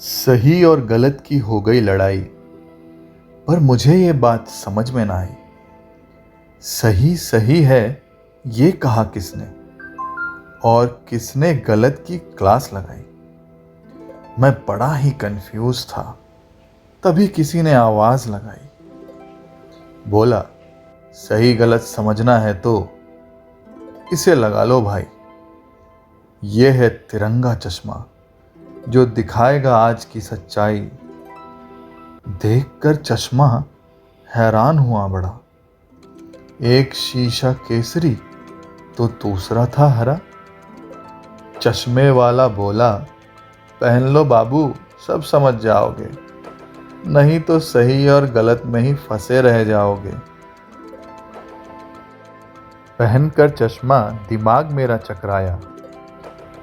सही और गलत की हो गई लड़ाई, पर मुझे ये बात समझ में ना आई। सही सही है ये कहा किसने, और किसने गलत की क्लास लगाई। मैं बड़ा ही कंफ्यूज था। तभी किसी ने आवाज लगाई, बोला, सही गलत समझना है तो इसे लगा लो भाई। ये है तिरंगा चश्मा, जो दिखाएगा आज की सच्चाई। देखकर चश्मा हैरान हुआ बड़ा। एक शीशा केसरी तो दूसरा था हरा। चश्मे वाला बोला, पहन लो बाबू, सब समझ जाओगे, नहीं तो सही और गलत में ही फंसे रह जाओगे। पहनकर चश्मा दिमाग मेरा चकराया।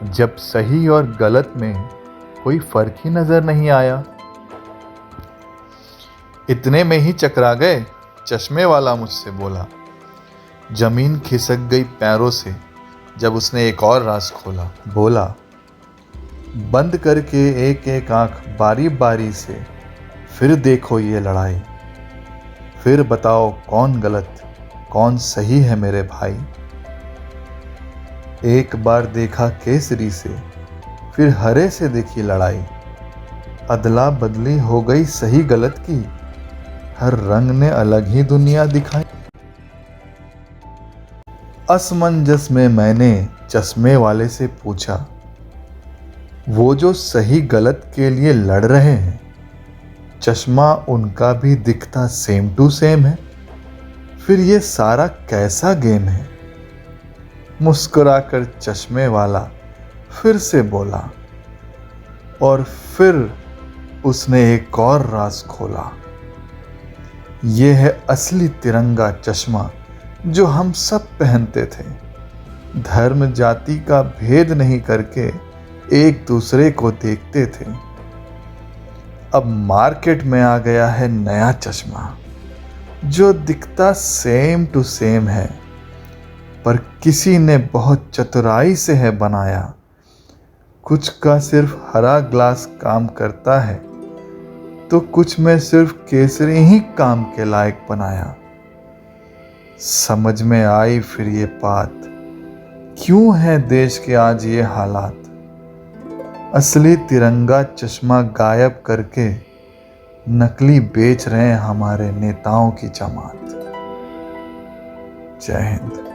जब सही और गलत में कोई फर्क ही नजर नहीं आया। इतने में ही चकरा गए, चश्मे वाला मुझसे बोला। जमीन खिसक गई पैरों से जब उसने एक और राज खोला। बोला, बंद करके एक एक आंख बारी बारी से फिर देखो ये लड़ाई। फिर बताओ कौन गलत कौन सही है मेरे भाई। एक बार देखा केसरी से, फिर हरे से देखी लड़ाई। अदला बदली हो गई सही गलत की, हर रंग ने अलग ही दुनिया दिखाई। असमंजस में मैंने चश्मे वाले से पूछा, वो जो सही गलत के लिए लड़ रहे हैं, चश्मा उनका भी दिखता सेम टू सेम है? फिर ये सारा कैसा गेम है? मुस्कुराकर चश्मे वाला फिर से बोला, और फिर उसने एक और राज खोला। ये है असली तिरंगा चश्मा जो हम सब पहनते थे, धर्म जाति का भेद नहीं करके एक दूसरे को देखते थे। अब मार्केट में आ गया है नया चश्मा, जो दिखता सेम टू सेम है, पर किसी ने बहुत चतुराई से है बनाया। कुछ का सिर्फ हरा ग्लास काम करता है, तो कुछ में सिर्फ केसरी ही काम के लायक बनाया। समझ में आई फिर ये बात, क्यों है देश के आज ये हालात। असली तिरंगा चश्मा गायब करके नकली बेच रहे हैं हमारे नेताओं की जमात। जय हिंद।